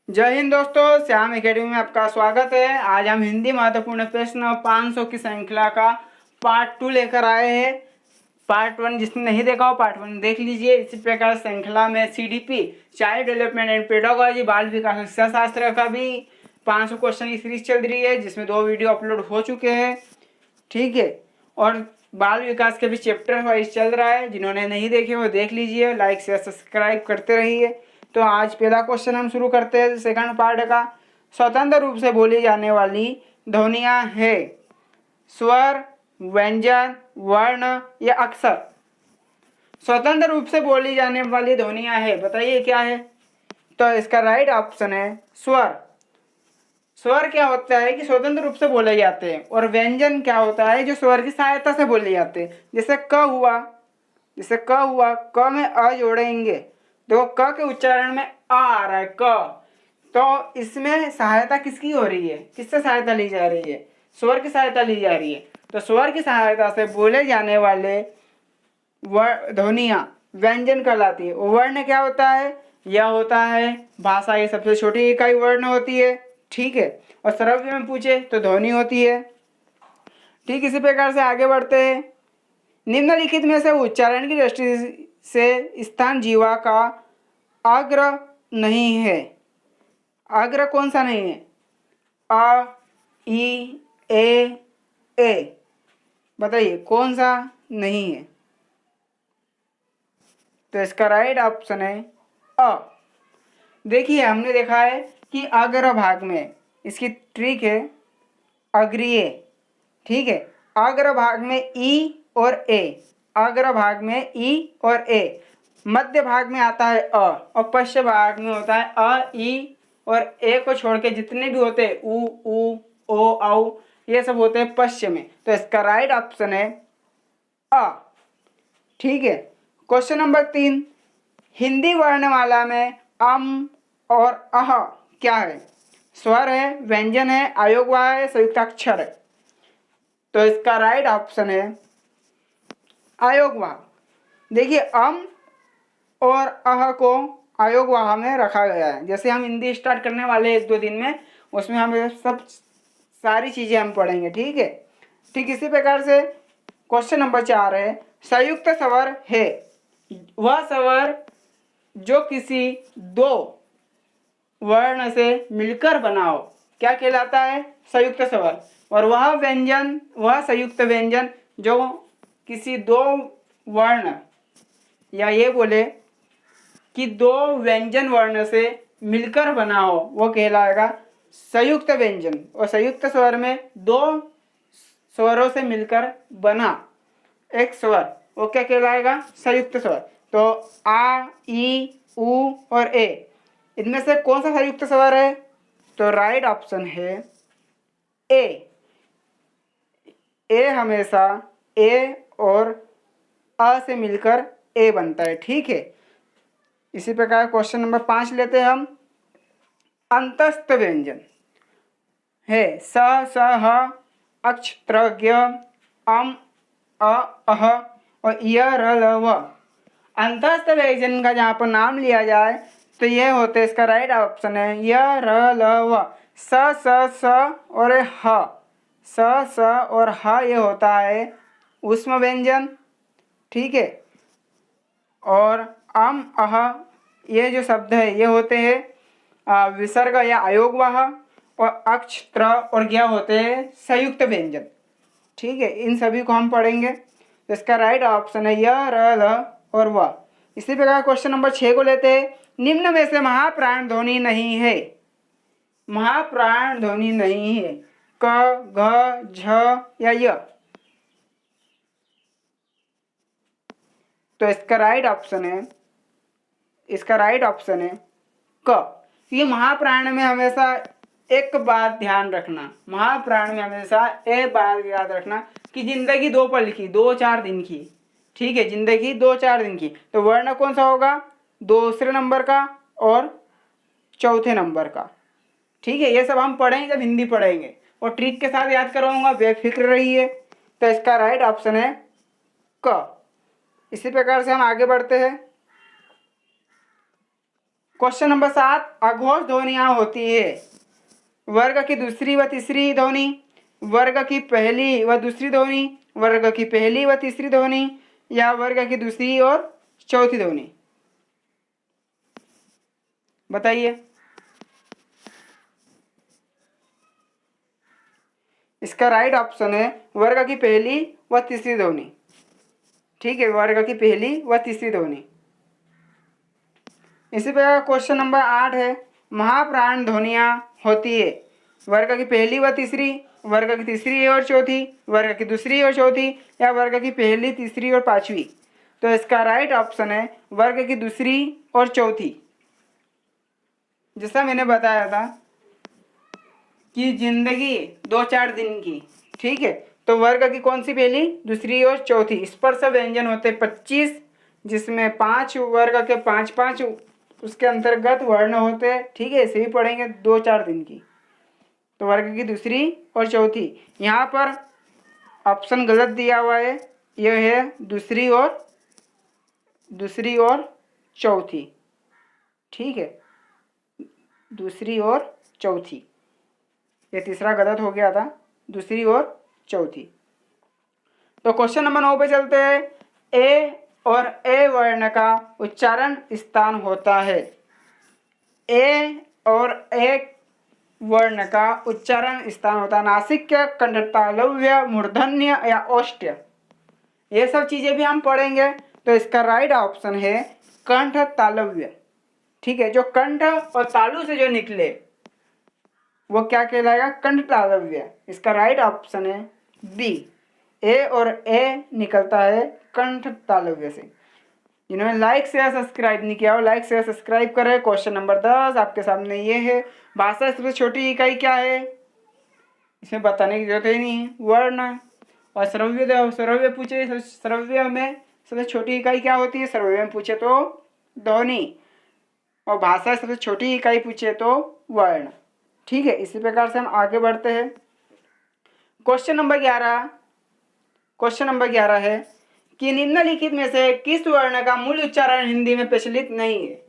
जय हिंद दोस्तों, श्याम एकेडमी में आपका स्वागत है। आज हम हिंदी महत्वपूर्ण प्रश्न 500 की श्रृंखला का पार्ट 2 लेकर आए हैं। पार्ट 1 जिसने नहीं देखा हो पार्ट 1 देख लीजिए। इसी प्रकार श्रृंखला में CDP child development and pedagogy बाल विकास शिक्षा शास्त्र का भी 500 क्वेश्चन की सीरीज चल रही है, जिसमें 2 वीडियो अपलोड हो चुके हैं। ठीक है, और बाल विकास के भी चैप्टर वाइज चल रहा है। जिन्होंने नहीं देखे वो देख लीजिए, लाइक शेयर सब्सक्राइब करते रहिए। तो आज पहला क्वेश्चन हम शुरू करते हैं सेकंड पार्ट का। स्वतंत्र रूप से बोली जाने वाली ध्वनियाँ है स्वर, व्यंजन, वर्ण या अक्षर। स्वतंत्र रूप से बोली जाने वाली ध्वनियाँ है, बताइए क्या है। तो इसका राइट ऑप्शन है स्वर। स्वर क्या होता है कि स्वतंत्र रूप से बोले जाते हैं, और व्यंजन क्या होता है जो स्वर की सहायता से बोले जाते हैं। जैसे क हुआ, क में अ जोड़ेंगे, देखो क के उच्चारण में आ रहा है क, तो इसमें सहायता किसकी हो रही है, किससे सहायता ली जा रही है, स्वर की सहायता ली जा रही है। तो स्वर की सहायता से बोले जाने वाले ध्वनियाँ व्यंजन कहलाती है। वर्ण क्या होता है, यह होता है भाषा की सबसे छोटी इकाई वर्ण होती है। ठीक है, और सरल में पूछे तो ध्वनि होती है। ठीक, इसी प्रकार से आगे बढ़ते हैं। निम्नलिखित में से उच्चारण की दृष्टि से स्थान जीवा का अग्र नहीं है। अग्र कौन सा नहीं है? अ, ई, ए। बताइए कौन सा नहीं है। तो इसका राइट ऑप्शन है अ। देखिए, हमने देखा है कि अग्र भाग में इसकी ट्रिक है अग्रीय। ठीक है, अग्र भाग में ई और ए, अग्र भाग में ई और ए, मध्य भाग में आता है अ, और पश्चिम भाग में होता है अ, ई और ए को छोड़ के जितने भी होते हैं उ, ओ, औ, ये सब होते हैं पश्चिम में। तो इसका राइट ऑप्शन है अ। ठीक है, क्वेश्चन नंबर 3। हिंदी वर्णमाला में अम और अह क्या है? स्वर है, व्यंजन है, अयोगवाह है, संयुक्ताक्षर है। तो इसका राइट ऑप्शन है अयोगवाह। देखिए, अम और अह को अयोगवाह में रखा गया है। जैसे हम हिंदी स्टार्ट करने वाले 1-2 दिन में, उसमें हम सब सारी चीजें हम पढ़ेंगे। ठीक है, ठीक इसी प्रकार से क्वेश्चन नंबर 4 है संयुक्त स्वर है वह स्वर जो किसी दो वर्ण से मिलकर बना हो, क्या कहलाता है? संयुक्त स्वर। और वह व्यंजन, वह संयुक्त व्यंजन जो किसी दो वर्ण, या ये बोले कि दो व्यंजन वर्ण से मिलकर बना हो, वो कहलाएगा संयुक्त व्यंजन। और संयुक्त स्वर में दो स्वरों से मिलकर बना एक स्वर, वो क्या कहलाएगा? संयुक्त स्वर। तो आ, ई, उ और ए, इनमें से कौन सा संयुक्त स्वर है? तो राइट ऑप्शन है ए। ए हमेशा ए और अ से मिलकर ए बनता है। ठीक है, इसी प्रकार क्वेश्चन नंबर 5 लेते हैं हम। अंतस्थ व्यंजन है स, ह, अक्ष, त्र, ज्ञ, अम, अ, अह और य, र, ल, व। अंतस्थ व्यंजन का जहाँ पर नाम लिया जाए तो ये होते, इसका राइट ऑप्शन है य, र, ल, व। स और ह, स और ह ये होता है ऊष्म व्यंजन। ठीक है, और अम, अह ये जो शब्द है ये होते हैं विसर्ग या अयोगवाह, और अक्ष, त्र और ज्ञ होते हैं संयुक्त व्यंजन। ठीक है, इन सभी को हम पढ़ेंगे। तो इसका राइट ऑप्शन है य, र, ल और व। इसी प्रकार क्वेश्चन नंबर 6 को लेते हैं। निम्न में से महाप्राण ध्वनि नहीं है, महाप्राण ध्वनि नहीं है क, घ, झ या य। तो इसका राइट ऑप्शन है, इसका राइट ऑप्शन है क। ये महाप्राण में हमेशा एक बात ध्यान रखना, महाप्राण में हमेशा एक बात याद रखना कि जिंदगी 2 पल की, 2-4 दिन की। ठीक है, जिंदगी 2-4 दिन की। तो वर्ण कौन सा होगा? दूसरे नंबर का और चौथे नंबर का। ठीक है, ये सब हम पढ़ेंगे जब हिंदी पढ़ेंगे, और ट्रिक के साथ याद करवाऊंगा, बेफिक्र रहिए। तो इसका राइट ऑप्शन है क। इसी प्रकार से हम आगे बढ़ते हैं। क्वेश्चन नंबर 7, अघोष ध्वनियाँ होती है वर्ग की दूसरी व तीसरी ध्वनि, वर्ग की पहली व दूसरी ध्वनि, वर्ग की पहली व तीसरी ध्वनि, या वर्ग की दूसरी और चौथी ध्वनि। बताइए। इसका राइट ऑप्शन है वर्ग की पहली व तीसरी ध्वनि। ठीक है, वर्ग की पहली व तीसरी ध्वनि। इसी प्रकार क्वेश्चन नंबर 8 है, महाप्राण ध्वनियाँ होती है वर्ग की पहली व तीसरी, वर्ग की तीसरी और चौथी, वर्ग की दूसरी और चौथी, या वर्ग की पहली तीसरी और पांचवी। तो इसका राइट ऑप्शन है वर्ग की दूसरी और चौथी। जैसा मैंने बताया था कि जिंदगी 2-4 दिन की, ठीक है, तो वर्ग की कौन सी पहली, दूसरी और चौथी। स्पर्श व्यंजन होते 25, जिसमें 5 वर्ग के 5-5 उसके अंतर्गत वर्ण होते हैं। ठीक है, इसे भी पढ़ेंगे 2-4 दिन की। तो वर्ग की दूसरी और चौथी, यहाँ पर ऑप्शन गलत दिया हुआ है, यह है दूसरी और चौथी। ठीक है, दूसरी और चौथी, ये तीसरा गलत हो गया था, दूसरी और चौथी। तो क्वेश्चन नंबर 9 पे चलते हैं। ए और ए वर्ण का उच्चारण स्थान होता है। ए और ए वर्ण का उच्चारण स्थान होता है नासिक्य, कंठतालव्य, मूर्धन्य या ओष्ठ्य। ये सब चीजें भी हम पढ़ेंगे। तो इसका राइट ऑप्शन है कंठ तालव्य। ठीक है, जो कंठ और तालु से जो निकले वो क्या कहलाएगा, कंठ तालव्य। इसका राइट ऑप्शन है बी, ए और ए निकलता है कंठ तालव्य से। जिन्होंने लाइक शेयर सब्सक्राइब नहीं किया हो, लाइक शेयर सब्सक्राइब करें। क्वेश्चन नंबर 10 आपके सामने ये है, भाषा सबसे छोटी इकाई क्या है, इसमें बताने की जरूरत ही नहीं है, वर्ण। और श्रव्य पूछे, श्रव्य में सबसे छोटी इकाई क्या होती है, श्रव्य में पूछे तो ध्वनि, और भाषा सबसे छोटी इकाई पूछे तो वर्ण। ठीक है, इसी प्रकार से हम आगे बढ़ते हैं। क्वेश्चन नंबर 11 है कि निम्नलिखित में से किस वर्ण का मूल उच्चारण हिंदी में प्रचलित नहीं है।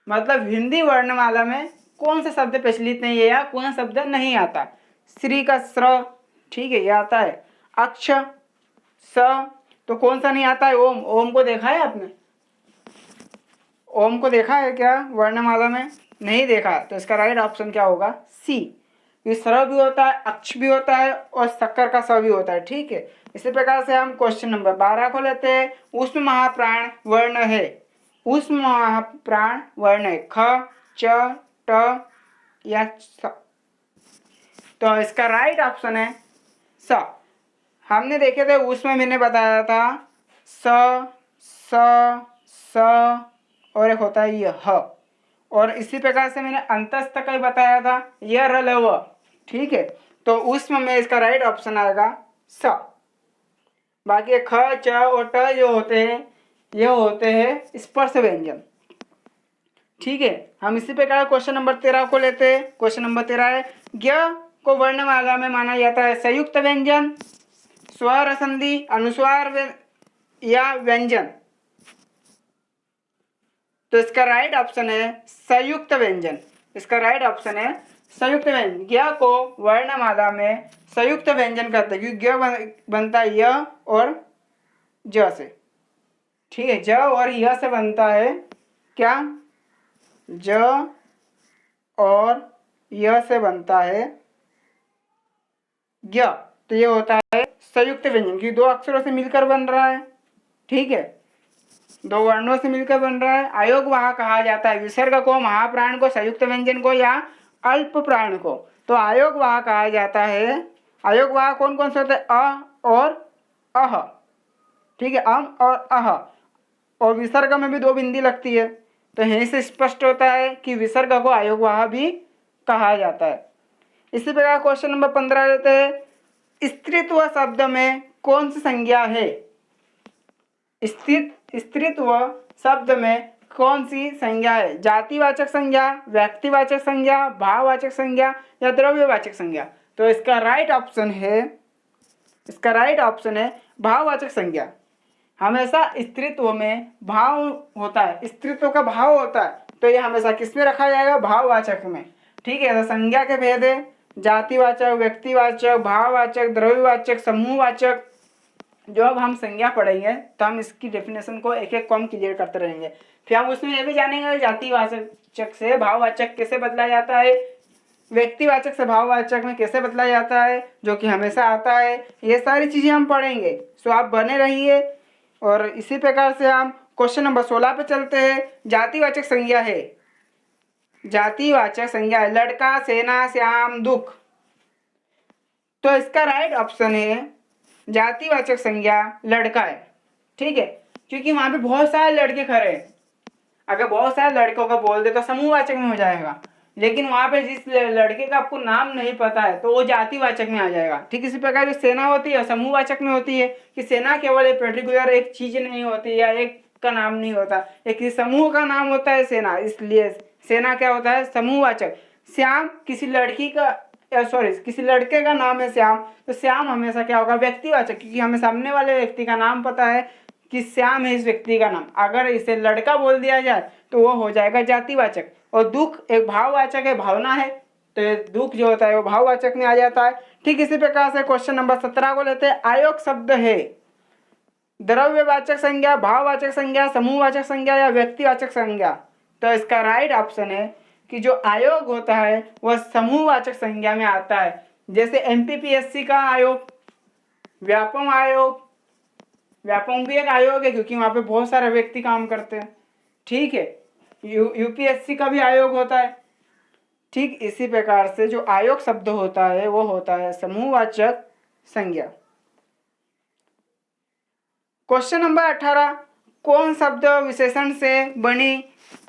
मतलब हिंदी वर्णमाला में कौन सा शब्द प्रचलित नहीं है या कौन सा शब्द नहीं आता। श्री का श्र, ठीक है, ये आता है। अक्ष, स, तो कौन सा नहीं आता है, ओम। ओम को देखा है आपने, ओम को देखा है क्या वर्णमाला में, नहीं देखा। तो इसका राइट ऑप्शन क्या होगा, सी। ये स्वर भी होता है, अक्ष भी होता है और शक्कर का स भी होता है। ठीक है, इसी प्रकार से हम क्वेश्चन नंबर 12 को लेते हैं। उष्म महाप्राण वर्ण है, उष्म महाप्राण वर्ण है ख, च, ट या स। तो इसका राइट ऑप्शन है स। हमने देखे थे उसमें मैंने बताया था स, स और एक होता है यह ह। और इसी प्रकार से मैंने अंतस्थ का ही बताया था यह र ल व। ठीक है, तो उसमें में इसका राइट ऑप्शन आएगा स। बाकी ख, च और ट जो होते हैं ये होते हैं स्पर्श व्यंजन। ठीक है, हम इसी प्रकार क्वेश्चन नंबर 13 को लेते हैं। क्वेश्चन नंबर 13 है, ज्ञ को वर्णमाला में माना जाता है संयुक्त व्यंजन, स्वर संधि, अनुस्वार या व्यंजन। तो इसका राइट ऑप्शन है संयुक्त व्यंजन। इसका राइट ऑप्शन है संयुक्त व्यंजन। ज्ञ को वर्णमाला में संयुक्त व्यंजन कहते हैं क्योंकि ज्ञ बनता है य और ज से। ठीक है, ज और य से बनता है क्या, ज और य से बनता है ज्ञ। तो ये होता है संयुक्त व्यंजन क्योंकि दो अक्षरों से मिलकर बन रहा है। ठीक है, दो वर्णों से मिलकर बन रहा है। अयोगवाह कहा जाता है विसर्ग को, महाप्राण को, संयुक्त व्यंजन को या अल्प प्राण को। तो अयोगवाह कहा जाता है। अयोगवाह कौन कौन से होते हैं, अ और अह। ठीक है, अम और अह, और विसर्ग में भी 2 बिंदी लगती है। तो यहीं से स्पष्ट होता है कि विसर्ग को अयोगवाह भी कहा जाता है। इसी प्रकार क्वेश्चन नंबर 15 लेते हैं। स्त्रीत्व शब्द में कौन सी संज्ञा है, स्त्रीत्व शब्द में कौन सी संज्ञा है, जातिवाचक संज्ञा, व्यक्तिवाचक संज्ञा, भाववाचक संज्ञा या द्रव्यवाचक संज्ञा। तो इसका राइट ऑप्शन है भाववाचक संज्ञा। हमेशा स्त्रीत्व में भाव होता है, स्त्रीत्व का भाव होता है, तो ये हमेशा किस में रखा जाएगा? भाववाचक में। ठीक है, तो संज्ञा के भेद है जातिवाचक, व्यक्तिवाचक, भाववाचक, द्रव्यवाचक, समूहवाचक। जो अब हम संज्ञा पढ़ेंगे तो हम इसकी डेफिनेशन को एक एक कम क्लियर करते रहेंगे। फिर हम उसमें ये भी जानेंगे जातिवाचक से भाववाचक कैसे बदला जाता है, व्यक्तिवाचक से भाववाचक में कैसे बदला जाता है, जो कि हमेशा आता है। ये सारी चीजें हम पढ़ेंगे। सो आप बने रहिए। और इसी प्रकार से हम क्वेश्चन नंबर 16 पे चलते हैं। जातिवाचक संज्ञा है, जातिवाचक संज्ञा है लड़का, सेना, श्याम, दुख। तो इसका राइट ऑप्शन है जातिवाचक संज्ञा लड़का है। ठीक है, क्योंकि वहां पे बहुत सारे लड़के खड़े हैं। अगर बहुत सारे लड़कों का बोल दे तो समूहवाचक में हो जाएगा, लेकिन वहां पे जिस लड़के का आपको नाम नहीं पता है तो वो जातिवाचक में आ जाएगा। ठीक इसी प्रकार जो सेना होती है समूहवाचक में होती है, कि सेना केवल एक पर्टिकुलर एक चीज नहीं होती या एक का नाम नहीं होता, एक समूह का नाम होता है सेना, इसलिए सेना क्या होता है? समूहवाचक। श्याम किसी लड़की का किसी लड़के का नाम है श्याम, तो श्याम हमेशा क्या होगा? व्यक्तिवाचक, क्योंकि हमें सामने वाले व्यक्ति का नाम पता है कि श्याम है इस व्यक्ति का नाम। अगर इसे लड़का बोल दिया जाए तो वो हो जाएगा जातिवाचक। और दुख एक भाववाचक है, भावना है, तो ये दुख जो होता है वो भाववाचक में आ जाता है। ठीक इसी प्रकार से क्वेश्चन नंबर 17 को लेते हैं। आयोग शब्द है द्रव्यवाचक संज्ञा, भाववाचक संज्ञा, समूहवाचक संज्ञा या व्यक्तिवाचक संज्ञा? तो इसका राइट ऑप्शन है कि जो आयोग होता है वह समूहवाचक संज्ञा में आता है। जैसे एमपीपीएससी का आयोग, व्यापम आयोग, व्यापम भी एक आयोग है क्योंकि वहां पे बहुत सारे व्यक्ति काम करते हैं। ठीक है, यूपीएससी का भी आयोग होता है। ठीक इसी प्रकार से जो आयोग शब्द होता है वो होता है समूहवाचक संज्ञा। क्वेश्चन नंबर 18, कौन शब्द विशेषण से बनी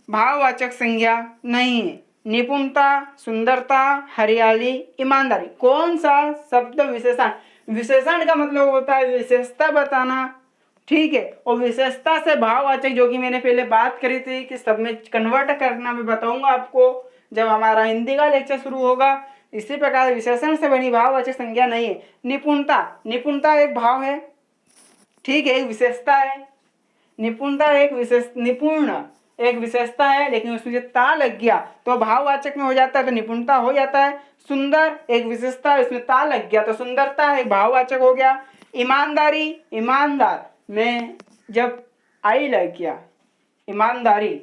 भाववाचक संज्ञा नहीं है? निपुणता, सुंदरता, हरियाली, ईमानदारी। कौन सा शब्द विशेषण? विशेषण का मतलब होता है विशेषता बताना। ठीक है, और विशेषता से भाववाचक जो कि मैंने पहले बात करी थी कि सब में कन्वर्ट करना मैं बताऊंगा आपको जब हमारा हिंदी का लेक्चर शुरू होगा। इसी प्रकार विशेषण से बनी भाववाचक संज्ञा नहीं है। निपुणता, निपुणता एक भाव है। ठीक है, एक विशेषता है। निपुणता एक निपुण एक विशेषता है, लेकिन उसमें जो ता लग गया तो भाववाचक में हो जाता है, तो निपुणता हो जाता है। सुंदर एक विशेषता है, उसमें ता लग गया तो सुंदरता एक भाववाचक हो गया। ईमानदारी, ईमानदार में जब आई लग गया, ईमानदारी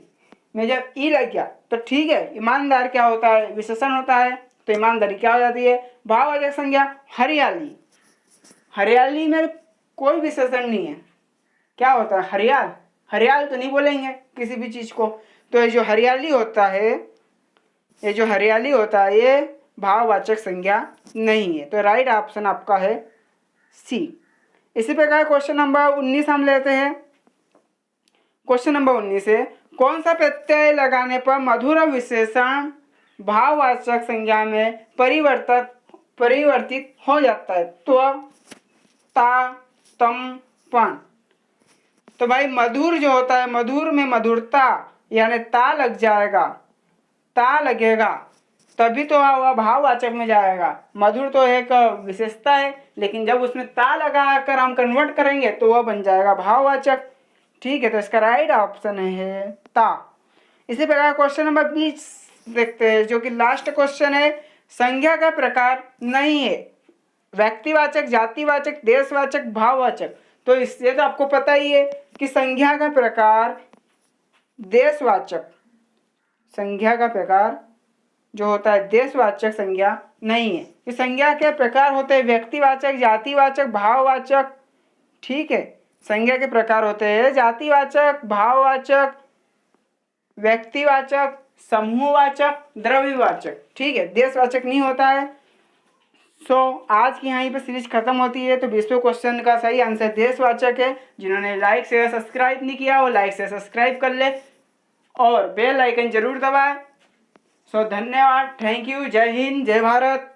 में जब ई लग गया तो ठीक है, ईमानदार क्या होता है? विशेषण होता है, तो ईमानदारी क्या हो जाती है? भाववाचक संज्ञा। हरियाली, हरियाली में कोई विशेषण नहीं है, क्या होता है? हरियाल, हरियाल तो नहीं बोलेंगे किसी भी चीज को। तो ये जो हरियाली होता है, ये जो हरियाली होता है ये भाववाचक संज्ञा नहीं है। तो राइट ऑप्शन आपका है सी। इसी प्रकार क्वेश्चन नंबर 19 हम लेते हैं। क्वेश्चन नंबर 19 है, कौन सा प्रत्यय लगाने पर मधुर विशेषण भाववाचक संज्ञा में परिवर्तित हो जाता है? त्व, ता, तम, पण। तो भाई मधुर जो होता है, मधुर में मधुरता यानी ता लग जाएगा, ता लगेगा तभी तो वह भाववाचक में जाएगा। मधुर तो एक विशेषता है, लेकिन जब उसमें ता लगा कर हम कन्वर्ट करेंगे तो वह बन जाएगा भाववाचक। ठीक है, तो इसका राइट ऑप्शन है ता। इसी प्रकार क्वेश्चन नंबर 20 देखते हैं, जो कि लास्ट क्वेश्चन है। संज्ञा का प्रकार नहीं है व्यक्तिवाचक, जातिवाचक, देशवाचक, भाववाचक। तो इससे तो आपको पता ही है कि संज्ञा का प्रकार देशवाचक, संज्ञा का प्रकार जो होता है देशवाचक संज्ञा नहीं है। इस संज्ञा के प्रकार होते हैं व्यक्तिवाचक, जातिवाचक, भाववाचक। ठीक है, संज्ञा के प्रकार होते हैं जातिवाचक, भाववाचक, व्यक्तिवाचक, समूहवाचक, द्रव्यवाचक। ठीक है, देशवाचक नहीं होता है। आज की यहीं पर सीरीज खत्म होती है। तो 20वें क्वेश्चन का सही आंसर देशवाचक है। जिन्होंने लाइक शेयर सब्सक्राइब नहीं किया वो लाइक से सब्सक्राइब कर ले और बेल आइकन जरूर दबाएं। धन्यवाद, थैंक यू, जय हिंद, जय भारत।